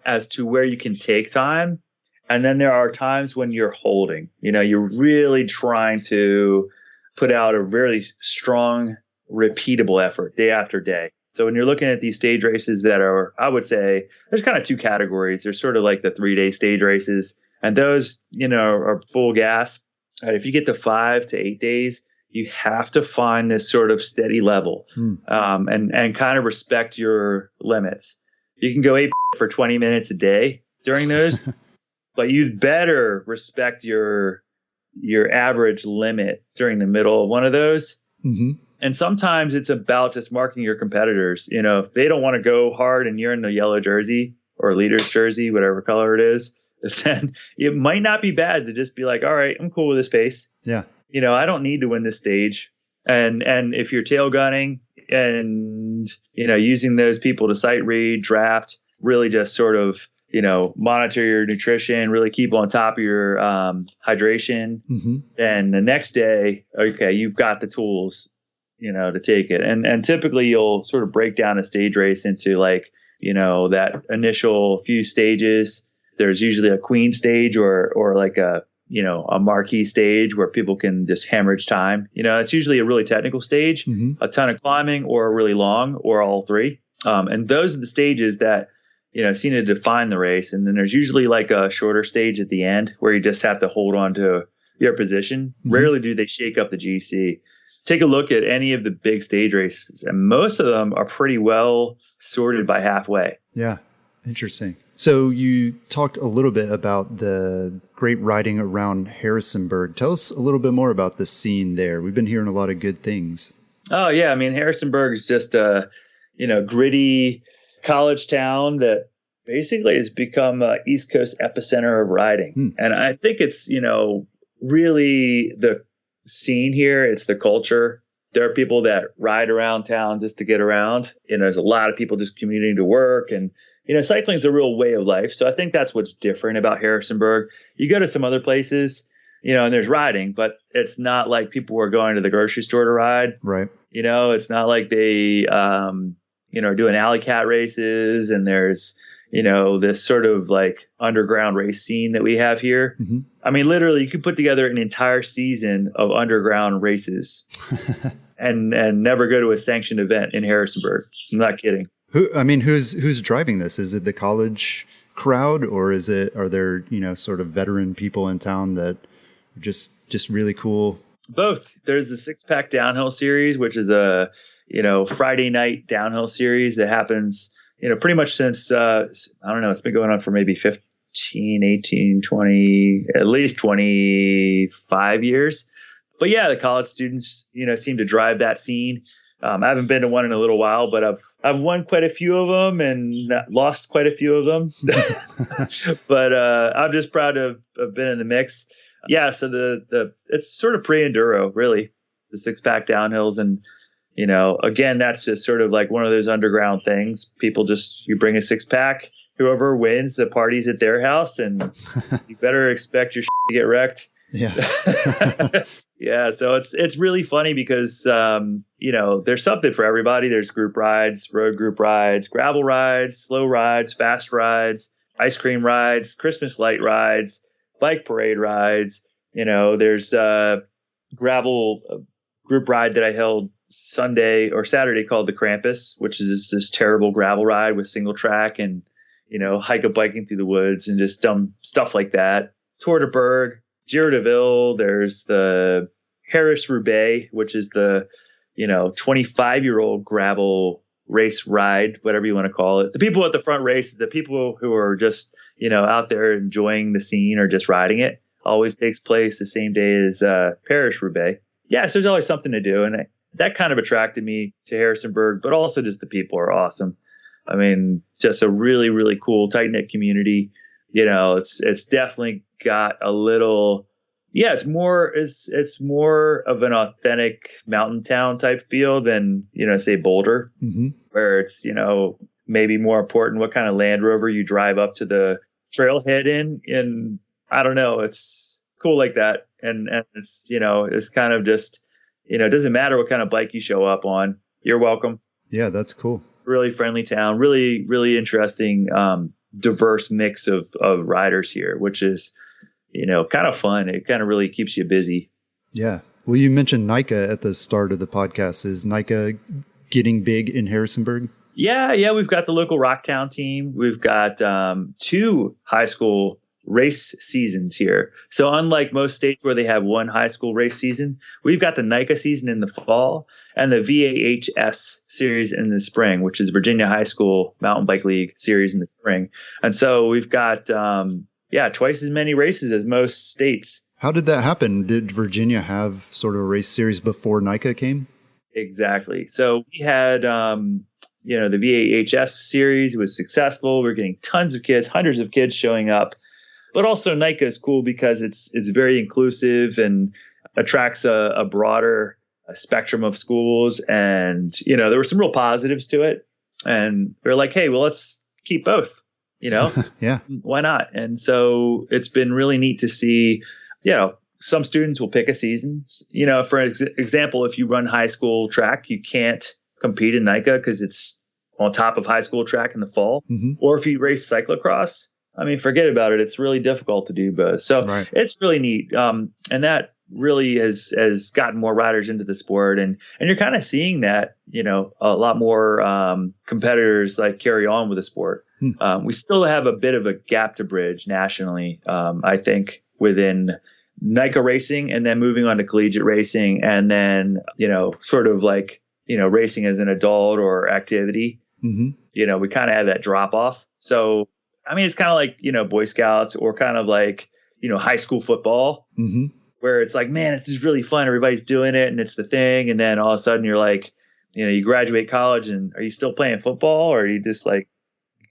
as to where you can take time. And then there are times when you're holding, you're really trying to put out a very strong, repeatable effort day after day. So when you're looking at these stage races that are, I would say there's kind of 2 categories. There's sort of like the 3-day stage races, and those, are full gas. If you get to 5 to 8 days, you have to find this sort of steady level and kind of respect your limits. You can go 8 for 20 minutes a day during those, but you'd better respect your average limit during the middle of one of those. And sometimes it's about just marking your competitors. If they don't want to go hard and you're in the yellow jersey or leader's jersey, whatever color it is, then it might not be bad to just be like, all right, I'm cool with this pace. Yeah. I don't need to win this stage. And if you're tail gunning and, using those people to sight read, draft, really just sort of, monitor your nutrition, really keep on top of your hydration. And the next day, okay, you've got the tools, to take it. And typically you'll sort of break down a stage race into that initial few stages. There's usually a queen stage or like a marquee stage where people can just hemorrhage time. It's usually a really technical stage, a ton of climbing or really long or all 3. And those are the stages that, seem to define the race. And then there's usually like a shorter stage at the end where you just have to hold on to your position. Rarely do they shake up the GC. Take a look at any of the big stage races, and most of them are pretty well sorted by halfway. Yeah. Interesting. So you talked a little bit about the great riding around Harrisonburg. Tell us a little bit more about the scene there. We've been hearing a lot of good things. Oh, yeah. I mean, Harrisonburg is just a, gritty college town that basically has become a East Coast epicenter of riding. And I think it's, really the scene here. It's the culture. There are people that ride around town just to get around. There's a lot of people just commuting to work, and cycling is a real way of life. So I think that's what's different about Harrisonburg. You go to some other places, and there's riding, but it's not like people are going to the grocery store to ride. Right. It's not like they, are doing alley cat races, and there's, this sort of like underground race scene that we have here. Mm-hmm. I mean, literally, you could put together an entire season of underground races and never go to a sanctioned event in Harrisonburg. I'm not kidding. Who's driving this? Is it the college crowd, or are there, sort of veteran people in town that are just really cool? Both. There's the Six Pack Downhill Series, which is a, Friday night downhill series that happens, pretty much since, it's been going on for maybe 15, 18, 20, at least 25 years. But yeah, the college students, seem to drive that scene. I haven't been to one in a little while, but I've won quite a few of them and lost quite a few of them. But I'm just proud to have been in the mix. Yeah, so it's sort of pre-enduro, really, the Six Pack downhills. And, again, that's just sort of like one of those underground things. People you bring a six pack, whoever wins the party's at their house, and you better expect your to get wrecked. Yeah. Yeah. So it's really funny because, there's something for everybody. There's group rides, road group rides, gravel rides, slow rides, fast rides, ice cream rides, Christmas light rides, bike parade rides. There's a gravel group ride that I held Sunday or Saturday called the Krampus, which is this terrible gravel ride with single track and, hike up biking through the woods and just dumb stuff like that. Tour de Berg, Giro de Ville. There's the Harris-Roubaix, which is the, 25-year-old gravel race ride, whatever you want to call it. The people at the front race, the people who are just, out there enjoying the scene or just riding it, always takes place the same day as Paris-Roubaix. Yeah, so there's always something to do. And that kind of attracted me to Harrisonburg, but also just the people are awesome. I mean, just a really, really cool, tight-knit community. It's definitely got a little, it's more of an authentic mountain town type feel than, say Boulder, mm-hmm. where it's, maybe more important what kind of Land Rover you drive up to the trailhead in. And I don't know, it's cool like that. And it's, it's kind of just, it doesn't matter what kind of bike you show up on. You're welcome. Yeah, that's cool. Really friendly town, really, really interesting, diverse mix of riders here, which is, kind of fun. It kind of really keeps you busy. Yeah. Well, you mentioned NICA at the start of the podcast. Is NICA getting big in Harrisonburg? Yeah. We've got the local Rocktown team. We've got 2 high school race seasons here. So unlike most states where they have one high school race season, we've got the NICA season in the fall and the VAHS series in the spring, which is Virginia High School Mountain Bike League series in the spring. And so we've got, twice as many races as most states. How did that happen? Did Virginia have sort of a race series before NICA came? Exactly. So we had, the VAHS series was successful. We're getting tons of kids, hundreds of kids showing up. But also NICA is cool because it's very inclusive and attracts a broader spectrum of schools. And, there were some real positives to it. And they're like, hey, well, let's keep both, Yeah. Why not? And so it's been really neat to see, some students will pick a season. For example, if you run high school track, you can't compete in NICA because it's on top of high school track in the fall. Mm-hmm. Or if you race cyclocross, I mean, forget about it. It's really difficult to do both. So right. It's really neat. And that really has gotten more riders into the sport. And you're kind of seeing that, a lot more competitors like carry on with the sport. We still have a bit of a gap to bridge nationally, I think, within NICA racing and then moving on to collegiate racing and then, sort of like, racing as an adult or activity. Mm-hmm. We kind of have that drop off. So I mean, it's kind of like, Boy Scouts or kind of like, high school football, where it's like, man, it's just really fun. Everybody's doing it and it's the thing. And then all of a sudden you're like, you graduate college and are you still playing football, or are you just like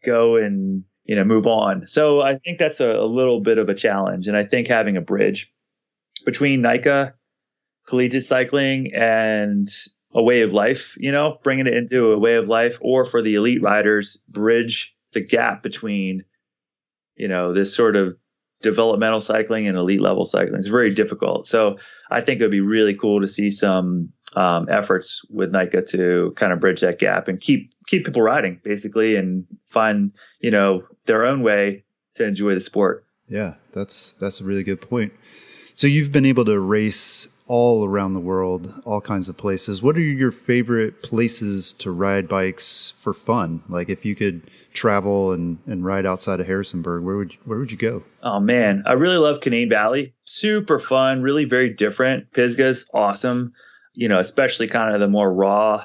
go and, move on? So I think that's a little bit of a challenge. And I think having a bridge between NICA, collegiate cycling, and a way of life, bringing it into a way of life, or for the elite riders, bridge the gap between, this sort of developmental cycling and elite level cycling. It's very difficult. So I think it would be really cool to see some efforts with NICA to kind of bridge that gap and keep people riding, basically, and find, their own way to enjoy the sport. Yeah, that's a really good point. So you've been able to race all around the world, all kinds of places. What are your favorite places to ride bikes for fun? Like if you could travel and ride outside of Harrisonburg, where would you go? Oh man, I really love Canyon Valley. Super fun, really very different. Pisgah's awesome. Especially kind of the more raw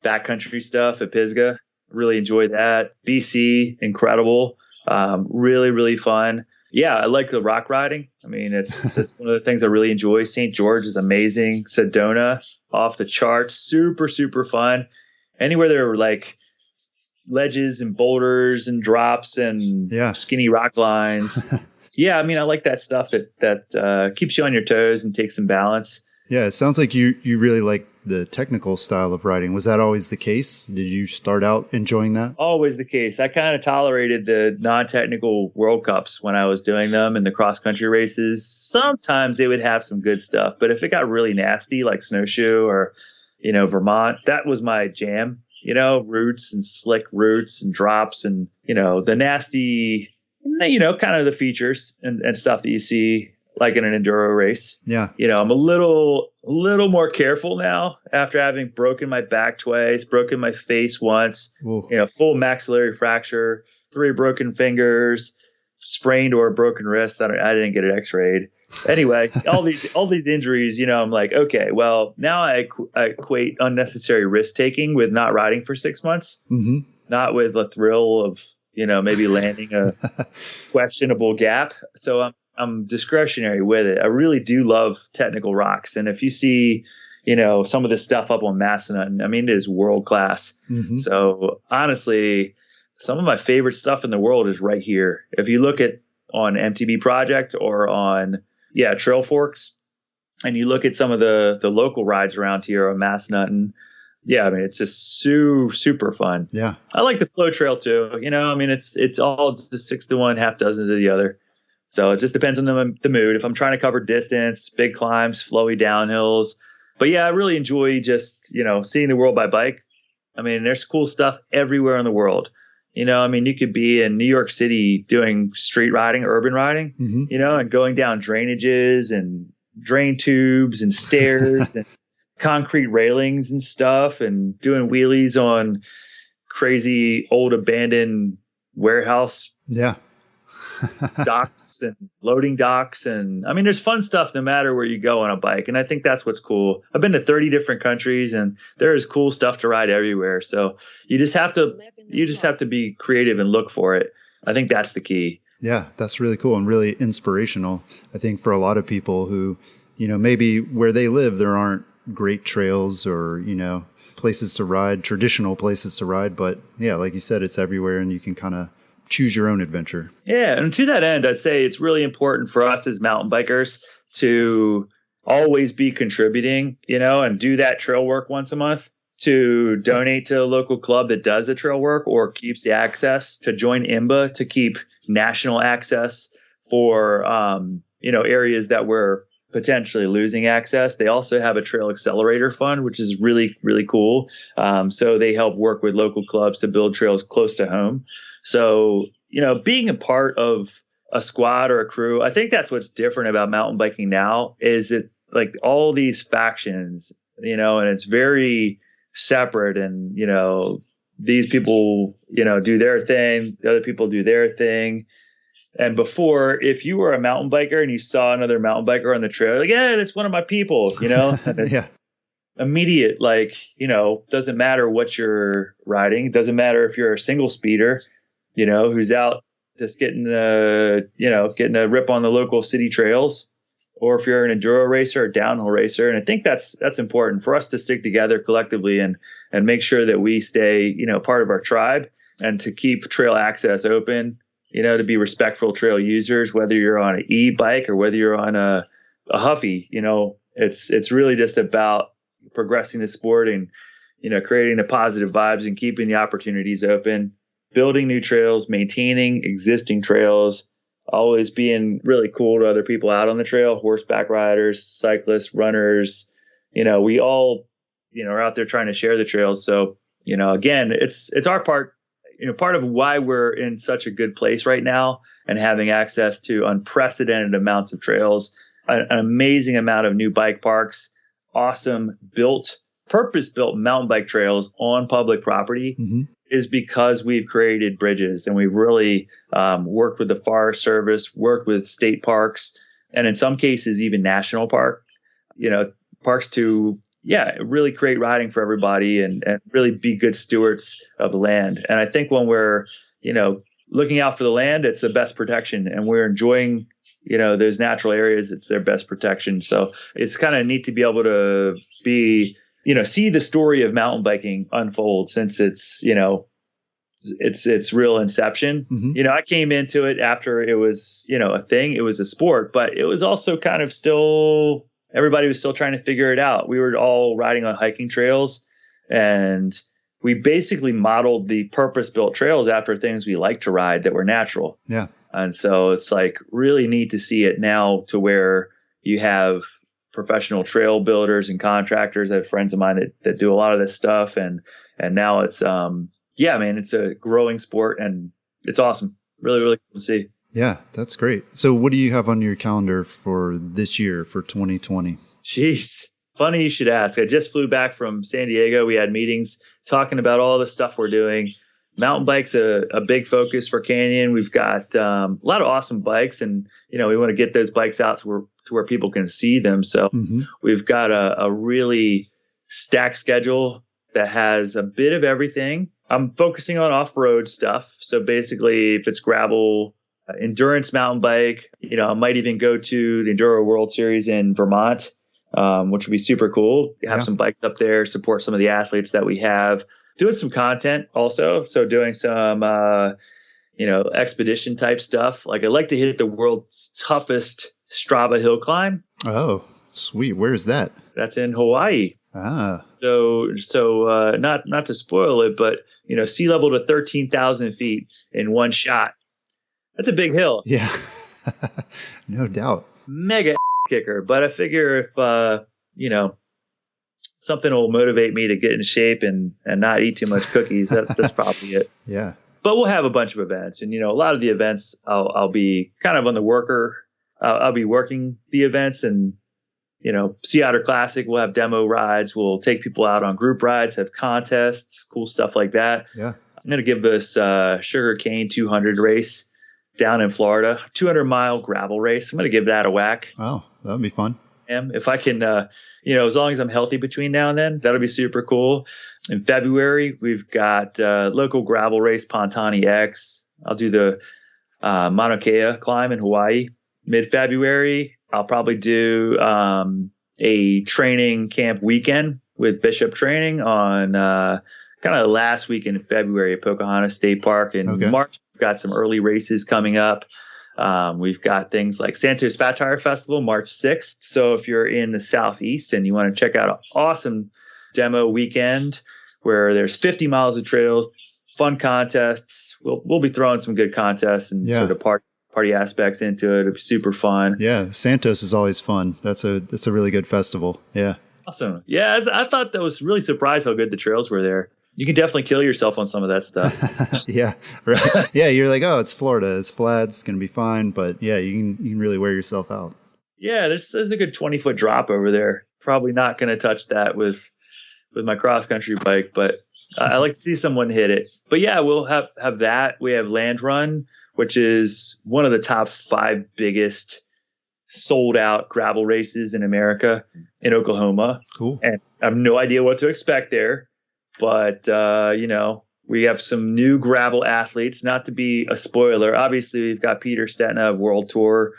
backcountry stuff at Pisgah. Really enjoy that. BC, incredible. Really, really fun. Yeah, I like the rock riding. I mean, it's one of the things I really enjoy. St. George is amazing. Sedona, off the charts. Super, super fun. Anywhere there are like ledges and boulders and drops and skinny rock lines. Yeah, I mean, I like that stuff that keeps you on your toes and takes some balance. Yeah, it sounds like you really like the technical style of riding. Was that always the case? Did you start out enjoying that? Always the case. I kind of tolerated the non-technical World Cups when I was doing them and the cross-country races. Sometimes they would have some good stuff, but if it got really nasty, like snowshoe or, Vermont, that was my jam. Roots and slick roots and drops and, the nasty, kind of the features and stuff that you see like in an enduro race. Yeah. I'm a little more careful now after having broken my back twice, broken my face once, Ooh. Full maxillary fracture, 3 broken fingers, sprained or broken wrists. I didn't get it x-rayed. Anyway, all these injuries, I'm like, okay, well, now I equate unnecessary risk taking with not riding for 6 months, not with a thrill of, maybe landing a questionable gap. So I'm discretionary with it. I really do love technical rocks. And if you see, some of this stuff up on Massanutten, I mean, it is world class. So honestly, some of my favorite stuff in the world is right here. If you look at on MTB Project or on, Trail Forks, and you look at some of the local rides around here on Massanutten, I mean, it's just super fun. Yeah. I like the flow trail too. I mean, it's all just 6 to 1, half dozen to the other. So it just depends on the mood. If I'm trying to cover distance, big climbs, flowy downhills. But yeah, I really enjoy just, seeing the world by bike. I mean, there's cool stuff everywhere in the world. I mean, you could be in New York City doing street riding, urban riding, and going down drainages and drain tubes and stairs and concrete railings and stuff, and doing wheelies on crazy old abandoned warehouse docks and loading docks. And I mean, there's fun stuff no matter where you go on a bike. And I think that's what's cool. I've been to 30 different countries and there is cool stuff to ride everywhere. So you just have to be creative and look for it. I think that's the key. Yeah, that's really cool and really inspirational. I think for a lot of people who, maybe where they live, there aren't great trails or, places to ride, traditional places to ride. But yeah, like you said, it's everywhere and you can kind of choose your own adventure. Yeah. And to that end, I'd say it's really important for us as mountain bikers to always be contributing, and do that trail work once a month, to donate to a local club that does the trail work or keeps the access, to join IMBA to keep national access for, areas that we're potentially losing access. They also have a trail accelerator fund, which is really, really cool. So they help work with local clubs to build trails close to home. So, being a part of a squad or a crew, I think that's what's different about mountain biking now is it like all these factions, and it's very separate and, these people, do their thing, the other people do their thing. And before, if you were a mountain biker and you saw another mountain biker on the trail, like, yeah, that's one of my people, and it's immediate, doesn't matter what you're riding. It doesn't matter if you're a single speeder, who's out just getting a rip on the local city trails, or if you're an enduro racer or downhill racer. And I think that's important for us to stick together collectively and make sure that we stay, part of our tribe, and to keep trail access open, to be respectful trail users, whether you're on an e-bike or whether you're on a Huffy. It's really just about progressing the sport and, creating the positive vibes and keeping the opportunities open, building new trails, maintaining existing trails, always being really cool to other people out on the trail, horseback riders, cyclists, runners. We all, are out there trying to share the trails. So, again, it's our part, part of why we're in such a good place right now and having access to unprecedented amounts of trails, an amazing amount of new bike parks, awesome purpose-built mountain bike trails on public property, is because we've created bridges, and we've really worked with the Forest Service, worked with state parks, and in some cases even national parks to really create riding for everybody and really be good stewards of the land. And I think when we're looking out for the land, it's the best protection, and we're enjoying those natural areas. It's their best protection. So it's kind of neat to be able to be see the story of mountain biking unfold since it's real inception. I came into it after it was a thing. It was a sport, but it was also kind of still, everybody was still trying to figure it out. We were all riding on hiking trails, and we basically modeled the purpose-built trails after things we like to ride that were natural. Yeah. And so it's like really neat to see it now, to where you have professional trail builders and contractors. I have friends of mine that do a lot of this stuff. And now it's, it's a growing sport, and it's awesome. Really, really cool to see. Yeah, that's great. So what do you have on your calendar for this year, for 2020? Jeez. Funny you should ask. I just flew back from San Diego. We had meetings talking about all the stuff we're doing. Mountain bike's a big focus for Canyon. We've got a lot of awesome bikes, and we want to get those bikes out to where people can see them. So we've got a really stacked schedule that has a bit of everything. I'm focusing on off-road stuff. So basically, if it's gravel, endurance mountain bike, I might even go to the Enduro World Series in Vermont, which would be super cool. Have some bikes up there, support some of the athletes that we have. Doing some content also. So doing some, expedition type stuff. Like, I'd like to hit the world's toughest Strava hill climb. Oh, sweet. Where's that? That's in Hawaii. Ah. So not to spoil it, but, sea level to 13,000 feet in one shot. That's a big hill. Yeah, no doubt. Mega kicker. But I figure if, something will motivate me to get in shape and not eat too much cookies, that's probably it. Yeah. But we'll have a bunch of events, and, a lot of the events I'll be kind of on the worker. I'll be working the events, and, Sea Otter Classic, we'll have demo rides. We'll take people out on group rides, have contests, cool stuff like that. Yeah. I'm going to give this Sugar Cane 200 race down in Florida, 200-mile gravel race. I'm going to give that a whack. Oh, that would be fun. If I can, as long as I'm healthy between now and then, that'll be super cool. In February, we've got local gravel race, Pontani X. I'll do the Mauna Kea climb in Hawaii. Mid-February, I'll probably do a training camp weekend with Bishop Training on kind of the last weekend in February at Pocahontas State Park. In March, we've got some early races coming up. We've got things like Santos Fat Tire Festival, March 6th. So if you're in the Southeast and you want to check out an awesome demo weekend where there's 50 miles of trails, fun contests, we'll be throwing some good contests and sort of party aspects into it. It'll be super fun. Yeah, Santos is always fun. That's a really good festival. Yeah. Awesome. Yeah, I thought that was really surprised how good the trails were there. You can definitely kill yourself on some of that stuff. Yeah, right. Yeah, you're like, oh, it's Florida. It's flat. It's going to be fine. But yeah, you can really wear yourself out. Yeah, there's a good 20-foot drop over there. Probably not going to touch that with my cross-country bike, but I like to see someone hit it. But yeah, we'll have that. We have Land Run, which is one of the top 5 biggest sold-out gravel races in America in Oklahoma. Cool. And I have no idea what to expect there. But, We have some new gravel athletes, not to be a spoiler. Obviously, we've got Peter Stetina of World Tour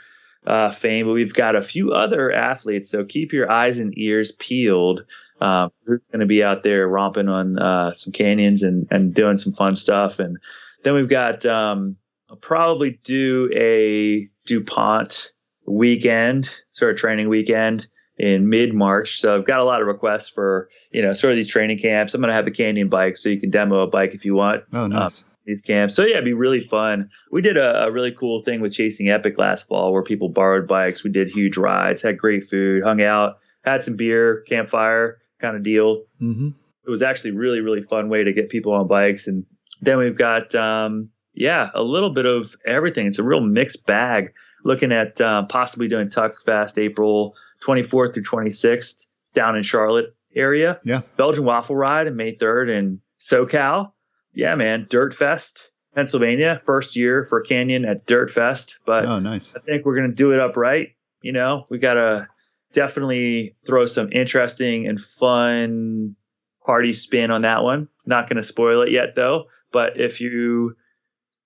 fame, but we've got a few other athletes. So keep your eyes and ears peeled. Who's going to be out there romping on some canyons and doing some fun stuff. And then we've got I'll probably do a DuPont weekend, sort of training weekend in mid-March. So I've got a lot of requests for, sort of these training camps. I'm going to have a Canyon bike so you can demo a bike if you want. Oh, nice. These camps. So yeah, it'd be really fun. We did a really cool thing with Chasing Epic last fall where people borrowed bikes. We did huge rides, had great food, hung out, had some beer, campfire kind of deal. Mm-hmm. It was actually really, really fun way to get people on bikes. And then we've got, a little bit of everything. It's a real mixed bag. Looking at possibly doing Tuck Fest April 24th through 26th down in Charlotte area. Yeah. Belgian Waffle Ride on May 3rd in SoCal. Yeah, man. Dirt Fest, Pennsylvania. First year for Canyon at Dirt Fest. But oh, nice. I think we're going to do it upright. We got to definitely throw some interesting and fun party spin on that one. Not going to spoil it yet, though. But if you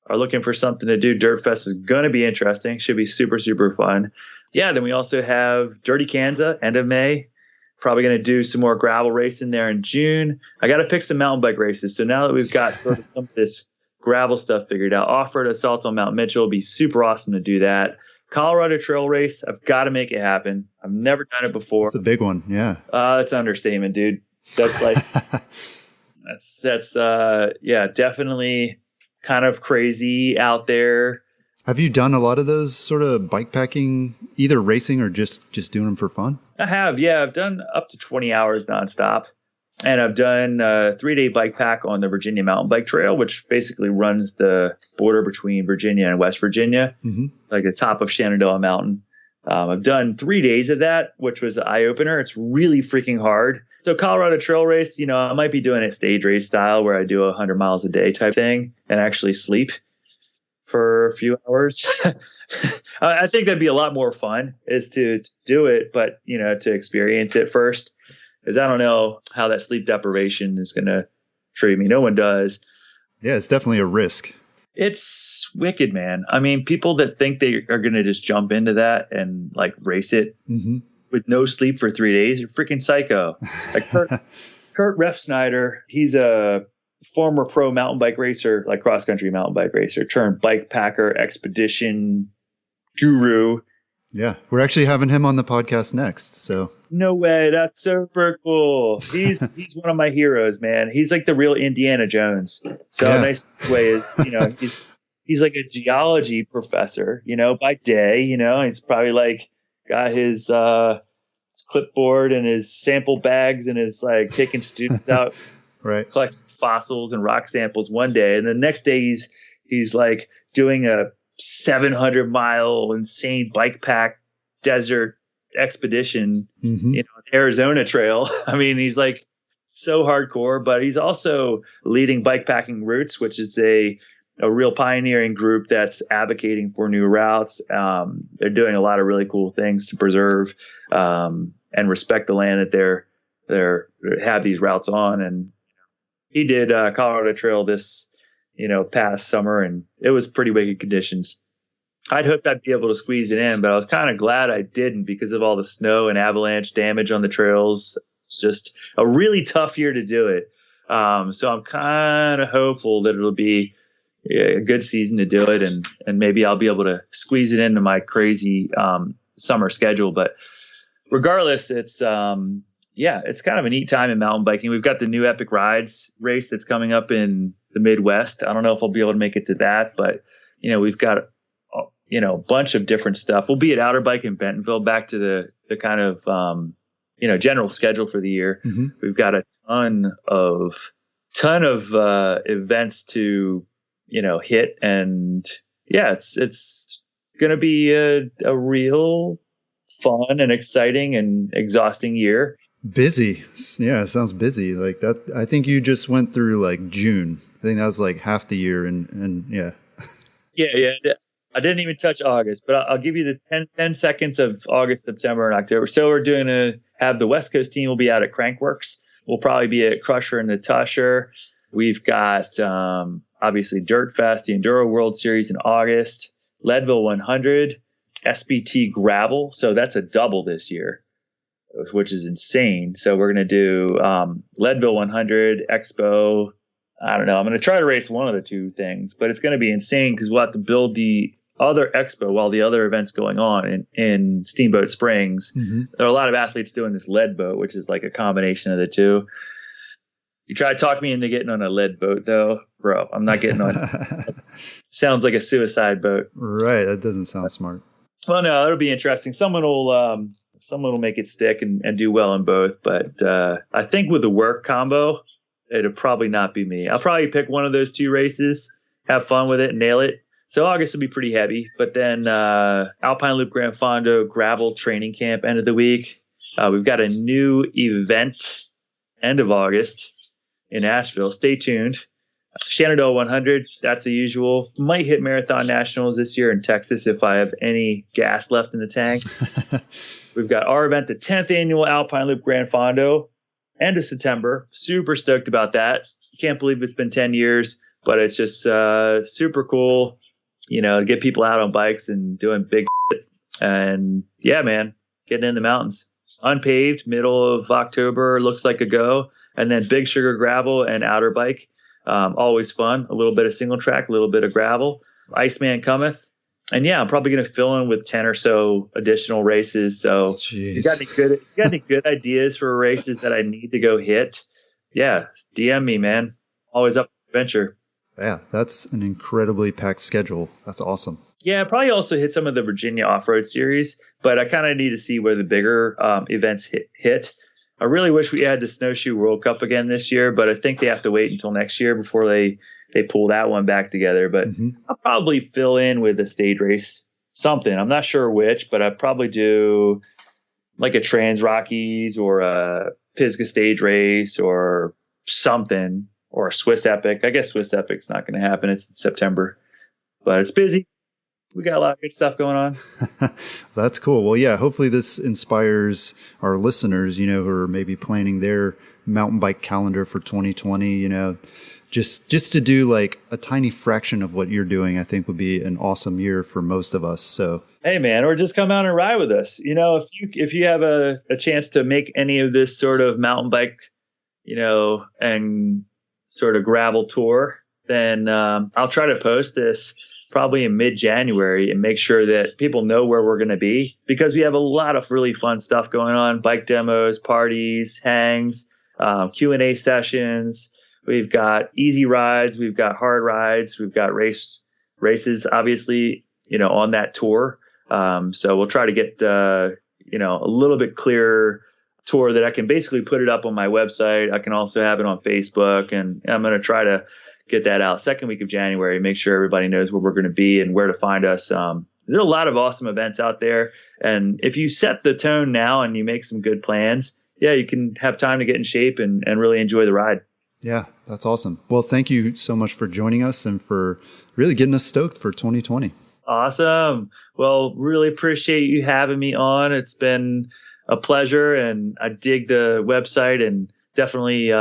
are looking for something to do, Dirt Fest is going to be interesting. Should be super, super fun. Yeah, then we also have Dirty Kansas, end of May. Probably going to do some more gravel racing there in June. I got to pick some mountain bike races. So now that we've got sort of some of this gravel stuff figured out, Offroad Assault on Mount Mitchell will be super awesome to do that. Colorado Trail Race, I've got to make it happen. I've never done it before. It's a big one, yeah. That's an understatement, dude. That's like, that's definitely kind of crazy out there. Have you done a lot of those sort of bikepacking, either racing or just doing them for fun? I have, yeah. I've done up to 20 hours nonstop. And I've done a 3-day bike pack on the Virginia Mountain Bike Trail, which basically runs the border between Virginia and West Virginia, like the top of Shenandoah Mountain. I've done 3 days of that, which was an eye-opener. It's really freaking hard. So Colorado Trail Race, I might be doing it stage race style where I do 100 miles a day type thing and actually sleep for a few hours. I think that'd be a lot more fun is to do it, but, to experience it first. Because I don't know how that sleep deprivation is going to treat me. No one does. Yeah, it's definitely a risk. It's wicked, man. I mean, people that think they are going to just jump into that and like race it with no sleep for 3 days are freaking psycho. Like Kurt Refsnyder, he's a former pro mountain bike racer, like cross country mountain bike racer, turned bike packer, expedition guru. Yeah, we're actually having him on the podcast next. So no way, that's super cool. He's one of my heroes, man. He's like the real Indiana Jones. So a nice way is, he's like a geology professor, by day. He's probably like got his clipboard and his sample bags and is like taking students out, right, collecting fossils and rock samples one day, and the next day he's like doing a 700-mile insane bike pack desert expedition, Arizona trail. I mean, he's like so hardcore, but he's also leading Bikepacking Routes, which is a real pioneering group that's advocating for new routes. They're doing a lot of really cool things to preserve and respect the land that they're have these routes on. And he did Colorado Trail this past summer, and it was pretty wicked conditions. I'd hoped I'd be able to squeeze it in, but I was kind of glad I didn't because of all the snow and avalanche damage on the trails. It's just a really tough year to do it. So I'm kind of hopeful that it'll be a good season to do it, and maybe I'll be able to squeeze it into my crazy summer schedule. But regardless, it's it's kind of a neat time in mountain biking. We've got the new Epic Rides race that's coming up in the Midwest. I don't know if I'll be able to make it to that, but we've got a bunch of different stuff. We'll be at Outer Bike in Bentonville, back to the kind of general schedule for the year. We've got a ton of events to hit, and it's gonna be a real fun and exciting and exhausting year. Busy. Yeah, it sounds busy. Like that. I think you just went through like June. I think that was like half the year, and yeah. Yeah. I didn't even touch August, but I'll give you the 10 seconds of August, September, and October. So we're going to have the West Coast team will be out at Crankworks. We'll probably be at Crusher and Natasha. We've got obviously Dirt Fest, the Enduro World Series in August, Leadville 100, SBT Gravel. So that's a double this year, which is insane. So we're going to do Leadville 100, Expo. I don't know. I'm going to try to race one of the two things, but it's going to be insane because we'll have to build the other Expo while the other event's going on in Steamboat Springs. Mm-hmm. There are a lot of athletes doing this lead boat, which is like a combination of the two. You try to talk me into getting on a lead boat, though, bro. I'm not getting on. Sounds like a suicide boat. Right. That doesn't sound smart. Well, no, it'll be interesting. Someone will make it stick and do well in both. But I think with the work combo, it'll probably not be me. I'll probably pick one of those two races, have fun with it, and nail it. So August will be pretty heavy. But then Alpine Loop Gran Fondo gravel training camp end of the week. We've got a new event end of August in Asheville. Stay tuned. Shenandoah 100, that's the usual. Might hit Marathon Nationals this year in Texas if I have any gas left in the tank. We've got our event, the 10th annual Alpine Loop Gran Fondo, end of September. Super stoked about that. Can't believe it's been 10 years, but it's just super cool, to get people out on bikes and doing big shit. And yeah, man, getting in the mountains. Unpaved, middle of October, looks like a go. And then Big Sugar Gravel and Outer Bike. Always fun. A little bit of single track, a little bit of gravel. Iceman cometh. And yeah, I'm probably going to fill in with 10 or so additional races. So you got any good ideas for races that I need to go hit? Yeah, DM me, man. Always up for adventure. Yeah, that's an incredibly packed schedule. That's awesome. Yeah, probably also hit some of the Virginia Off-Road Series, but I kind of need to see where the bigger events hit. I really wish we had the Snowshoe World Cup again this year, but I think they have to wait until next year before they pull that one back together. But I'll probably fill in with a stage race, something. I'm not sure which, but I'd probably do like a Trans Rockies or a Pisgah stage race or something, or a Swiss Epic. I guess Swiss Epic's not going to happen. It's in September, but it's busy. We got a lot of good stuff going on. That's cool. Well, yeah, hopefully this inspires our listeners, who are maybe planning their mountain bike calendar for 2020, just to do like a tiny fraction of what you're doing, I think would be an awesome year for most of us. So, hey man, or just come out and ride with us. If you have a chance to make any of this sort of mountain bike, and sort of gravel tour, then I'll try to post this probably in mid-January and make sure that people know where we're going to be, because we have a lot of really fun stuff going on. Bike demos, parties, hangs, Q&A sessions. We've got easy rides. We've got hard rides. We've got races, obviously, on that tour. So we'll try to get, a little bit clearer tour that I can basically put it up on my website. I can also have it on Facebook, and I'm going to try to get that out second week of January, make sure everybody knows where we're going to be and where to find us. There are a lot of awesome events out there. And if you set the tone now and you make some good plans, yeah, you can have time to get in shape and really enjoy the ride. Yeah, that's awesome. Well, thank you so much for joining us and for really getting us stoked for 2020. Awesome. Well, really appreciate you having me on. It's been a pleasure, and I dig the website, and definitely,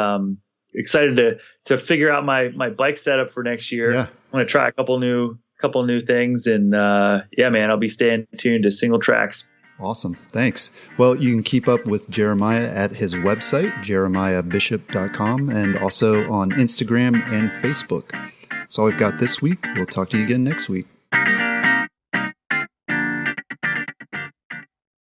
excited to figure out my bike setup for next year. Yeah. I'm going to try a couple new things, and yeah, man, I'll be staying tuned to Single Tracks. Awesome. Thanks. Well, you can keep up with Jeremiah at his website, jeremiahbishop.com, and also on Instagram and Facebook. That's all we've got this week. We'll talk to you again next week.